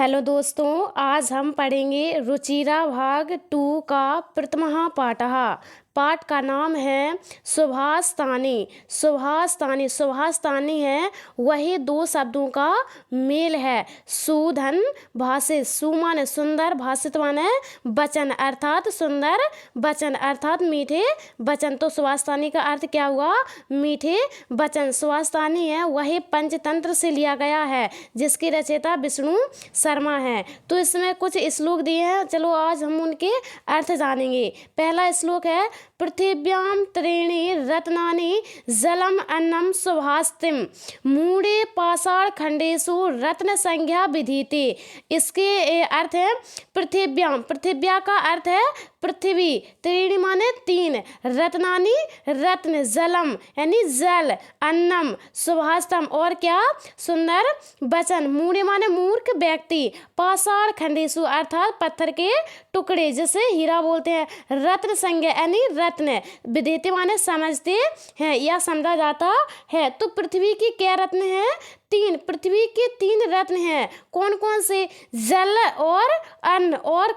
Hello दोस्तों, आज हम पढ़ेंगे रुचिरा भाग 2 का प्रथमः पाठः। पाठ का नाम है सुभाषतानी। सुभाषतानी सुभाषतानी है वही दो शब्दों का मेल है। सुधन भाषित, सु माने सुंदर, भाषित माने वचन अर्थात सुंदर वचन अर्थात मीठे वचन। तो सुभाषतानी का अर्थ क्या हुआ? मीठे वचन। सुभाषतानी है वही पंचतंत्र से लिया गया है जिसकी रचयिता विष्णु शर्मा है। तो इसमें कुछ श्लोक दिए हैं, चलो आज हम उनके अर्थ जानेंगे। पहला श्लोक है पृथिव्याम त्रीणि रत्नानि जलम अन्नम सुभाषितम मूढ़े पाषाण खंडेषु रत्न संज्ञा विधीते। इसके अर्थ है पृथिव्याम, पृथिव्या का अर्थ है पृथ्वी, त्रीणि माने तीन, रत्नानि रत्न, जलम यानी जल, अन्नम सुभाषितम और क्या? सुंदर वचन, मूढ़े माने मूर्ख व्यक्ति, पाषाण खंडेषु अर्थात पत्थर के टुकड़े जिसे हीरा बोलते हैं, रत्न संज्ञा यानी रत्न, विधेयते माने समझते हैं या समझा जाता है। तो पृथ्वी की क्या रत्न है? तीन। पृथ्वी के तीन रत्न हैं। कौन कौन से? जल और अन्न और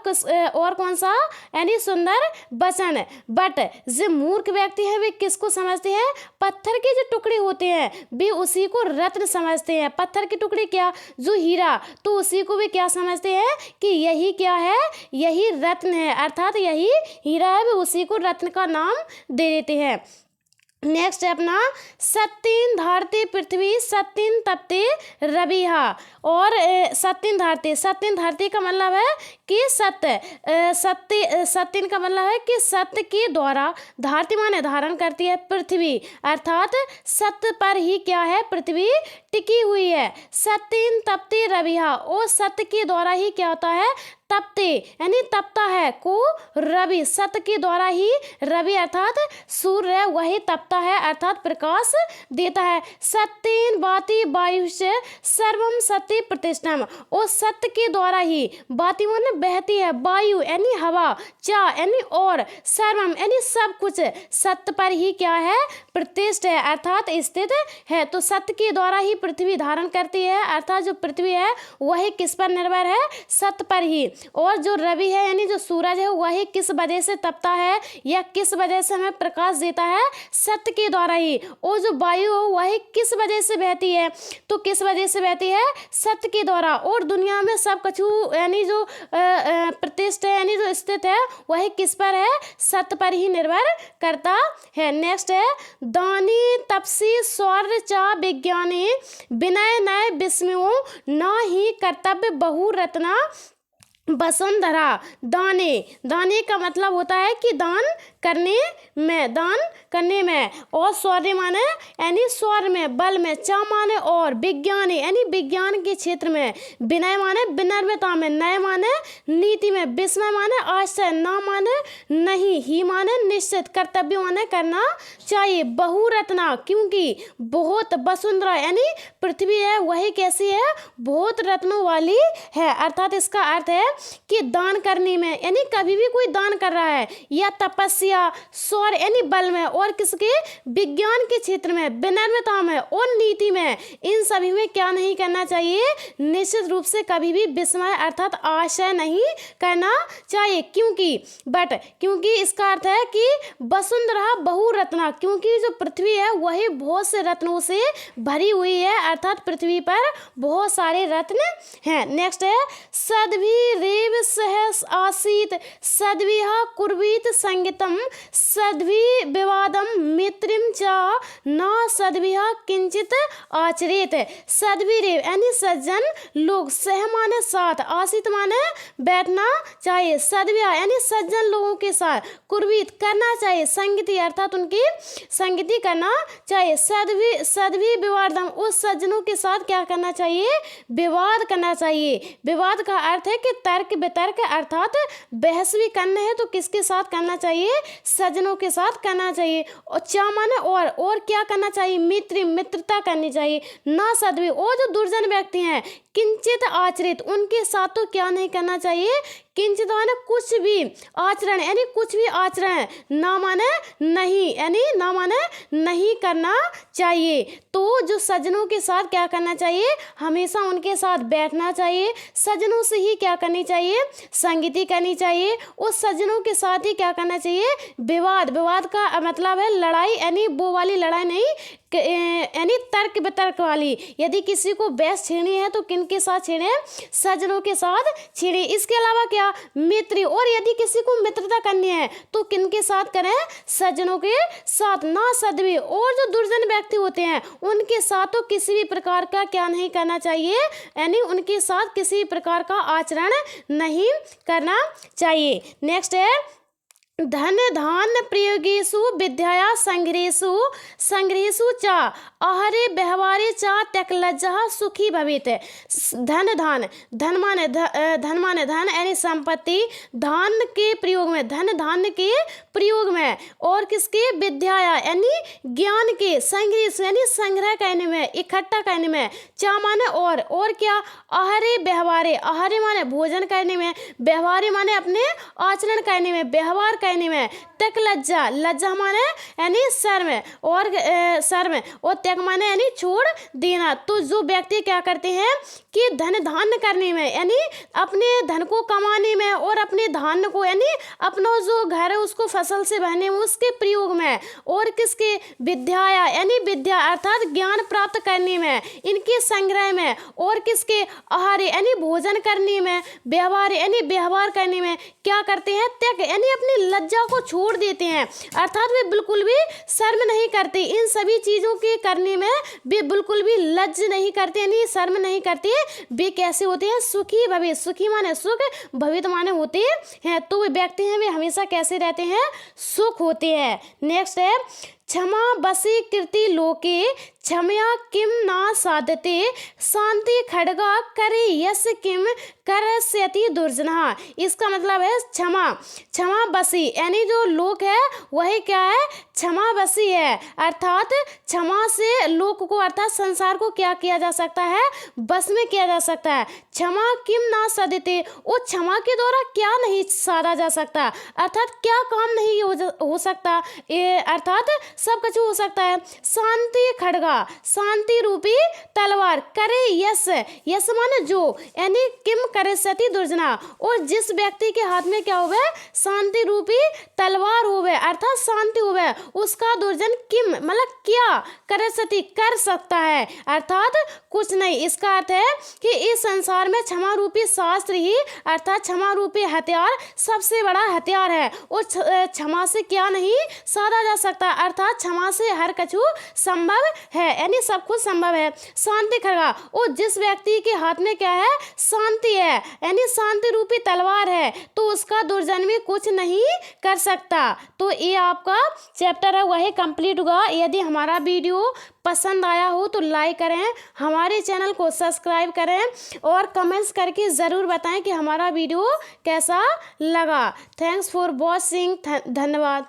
कौन सा? यानी सुंदर वचन। बट जो मूर्ख व्यक्ति है वे किसको समझते हैं? पत्थर के जो टुकड़े होते हैं वे उसी को रत्न समझते हैं। पत्थर के टुकड़े क्या? जो हीरा, तो उसी को वे क्या समझते हैं कि यही क्या है? यही रत्न है अर्थात यही हीरा है, वे उसी को रत्न का नाम दे देते हैं। नेक्स्ट है अपना सत्तीन धारते पृथ्वी सत्तीन तपते रविहा। और सत्तीन धारते, सत्तीन धारते का मतलब है कि सत्तीन का मतलब है कि सत्य के द्वारा, धारती माने धारण करती है पृथ्वी अर्थात सत्य पर ही क्या है? पृथ्वी टिकी हुई है। सत्तीन तपते रविहा, और सत्य के द्वारा ही क्या होता है? तपते यानी तपता है को रवि, सत्य के द्वारा ही रवि अर्थात सूर्य वही तपता है अर्थात प्रकाश देता है। सत्येन वाति वायुश्च सर्वम सत्य प्रतिष्ठम, और सत्य के द्वारा ही, वाति माने बहती है, वायु यानी हवा, चा यानी और, सर्वम यानी सब कुछ सत्य पर ही क्या है? प्रतिष्ठित है अर्थात स्थित है। तो सत्य के द्वारा ही पृथ्वी धारण करती है अर्थात जो पृथ्वी है वही किस पर निर्भर है? सत्य पर ही। और जो रवि है यानी जो सूरज है वही किस वजह से तपता है या किस वजह से हमें प्रकाश देता है? सत्य के द्वारा ही। और जो वायु है वही किस वजह से बहती है? तो किस वजह से बहती है? सत्य के द्वारा। और दुनिया में सब कछु यानी जो प्रतिष्ठित है यानी जो स्थित है वही किस पर है? सत्य पर ही निर्भर करता है। नेक्स्ट है दानी तपसी शौर्य चा विज्ञानी विनय नय विस्मयो न ही कर्तव्य बहु रत्ना वसुंधरा। दाने, दाने का मतलब होता है कि दान करने में, और शौर्य माने यानी शौर्य में, बल में, चा माने और, विज्ञानी यानी विज्ञान के क्षेत्र में, विनय माने विनम्रता में, नय माने नीति में, विस्मय माने आश्चर्य, न माने नहीं, ही माने निश्चित, कर्तव्य माने करना चाहिए, बहुरत्ना क्योंकि बहुत, वसुंधरा यानी पृथ्वी है वही कैसी है? बहुत रत्नों वाली है अर्थात इसका अर्थ है कि दान करने में यानी कभी भी कोई दान कर रहा है, या तपस्या, शौर्य यानी बल में, और किसके? विज्ञान के क्षेत्र में, विनम्रता में और नीति में, इन सभी में क्या नहीं करना चाहिए? निश्चित रूप से कभी भी विस्मय अर्थात आशय नहीं करना चाहिए। क्योंकि इसका अर्थ है कि वसुंधरा बहुरत्ना, क्योंकि जो पृथ्वी है वही बहुत से रत्नों से भरी हुई है अर्थात पृथ्वी पर बहुत सारे रत्न हैं। नेक्स्ट है सद्भि रेव सहस आसीत सद्भिहा कुर्वीत संगीतम सद्भि विवादम मित्रिम चा न सद्भिहा किंचित आचरित। सद्भि रेव यानी सज्जन लोग, सह माने साथ, आसित माने बैठना चाहिए, सद्भिहा यानी सज्जन लोगों के साथ, कुर्वीत करना चाहिए, संगीति अर्थात उनकी संगीति करना चाहिए, सद्भि विवादम उस सज्जनों के साथ क्या करना चाहिए? विवाद करना चाहिए। विवाद का अर्थ है कि तर्क वितर्क अर्थात बहस भी करना है तो किसके साथ करना चाहिए? सज्जनों के साथ करना चाहिए। और चा माने और क्या करना चाहिए? मित्रता करनी चाहिए। ना सद्भि, और जो दुर्जन व्यक्ति हैं, किंचित आचरित उनके साथ तो क्या नहीं करना चाहिए? किंचित माने कुछ भी, आचरण यानी कुछ भी आचरण, ना माने नहीं, यानी ना माने नहीं करना चाहिए। तो जो सज्जनों के साथ क्या करना चाहिए, हमेशा उनके साथ बैठना चाहिए, सज्जनों से ही क्या करनी चाहिए, संगति करनी चाहिए, और सज्जनों के साथ ही क्या करना चाहिए, विवाद का मतलब है लड़ाई, यानी वो वाली लड़ाई नहीं, यानी तर्क वितर्क वाली। यदि किसी को बहस छेड़नी है तो किन के साथ छेड़े, सज्जनों के साथ छेड़े। इसके अलावा क्या, मित्र, और यदि किसी को मित्रता करनी है तो किन के साथ करें, सज्जनों के साथ। ना सदवी, और जो दुर्जन व्यक्ति होते हैं उनके साथ तो किसी भी प्रकार का क्या नहीं करना चाहिए, यानी उनके साथ किसी भी प्रकार का आचरण नहीं करना चाहिए। नेक्स्ट है, धन धान प्रयोगेषु विद्याया संग्रहेषु च आहरे व्यवहारे च त्यक्लज्जः सुखी भवेत्। धन माने धन यानी संपत्ति, धान के प्रयोग में, धन धान्य के प्रयोग में, और किसके, विद्याया यानी ज्ञान के, संग्रहेषु यानी संग्रह करने में, इकट्ठा करने में, च माने और क्या, आहरे व्यवहारे, आहरे माने भोजन करने में, व्यवहारे माने अपने आचरण करने में, व्यवहार करने में, त्यक लज्जा, लज्जा माने यानी शर्म, और शर्म, और त्यक माने यानी छोड़ देना। तो जो व्यक्ति क्या करते हैं कि धन धान्य करने में, यानी अपने धन को कमाने में, और अपने धान्य को यानी अपना जो घर है उसको फसल से भरने में, उसके प्रयोग में, और किसके, विद्याया यानी विद्या अर्थात ज्ञान प्राप्त करने में, इनके संग्रह में, और किसके, आहार यानी भोजन करने में, व्यवहार यानी व्यवहार करने में क्या करते हैं, त्यक यानी अपनी लज्जा को छोड़ देते हैं, अर्थात वे बिल्कुल भी शर्म नहीं करते। इन सभी चीज़ों के करने में वे बिल्कुल भी लज्ज नहीं करते, यानी शर्म नहीं करते। वे कैसे होते हैं, सुखी भवित, सुखी माने सुख, भवित माने होते हैं। तो वे व्यक्ति हैं वे हमेशा कैसे रहते हैं, सुख होते हैं। नेक्स्ट है, क्षमा बसी कीर्ति लोके क्षमया किम ना साधते शांति खड्गा करे यस किम करस्यति दुर्जनः। इसका मतलब है क्षमा बसी, यानी जो लोक है वही क्या है, क्षमा बसी है, अर्थात क्षमा से लोक को अर्थात संसार को क्या किया जा सकता है, बस में किया जा सकता है। क्षमा किम ना साधते, वो क्षमा के द्वारा क्या नहीं साधा जा सकता, अर्थात क्या काम नहीं हो सकता, अर्थात सब कुछ हो सकता है। शांति खड्गा, शांति रूपी तलवार, करे यस माने जो, यानी किम करस्यति दुर्जना, और जिस व्यक्ति के हाथ में क्या होवे, शांति रूपी तलवार होवे, अर्थात शांति होवे, उसका दुर्जन किम मतलब क्या, करस्यति कर सकता है, अर्थात कुछ नहीं। इसका अर्थ है कि इस संसार में क्षमा रूपी शास्त्र ही, अर्थात क्षमा रूपी हथियार सबसे बड़ा हथियार है, और क्षमा से क्या नहीं साधा जा सकता, अर्थात क्षमा से हर कछु संभव है, यानी सब कुछ संभव है। शांति खड्गा, और जिस व्यक्ति के हाथ में क्या है, शांति है, यानी शांति रूपी तलवार है, तो उसका दुर्जन भी कुछ नहीं कर सकता। तो ये आपका चैप्टर है वही कंप्लीट हुआ। यदि हमारा वीडियो पसंद आया हो तो लाइक करें, हमारे चैनल को सब्सक्राइब करें, और कमेंट्स करके ज़रूर बताएं कि हमारा वीडियो कैसा लगा। थैंक्स फॉर वॉचिंग, धन्यवाद।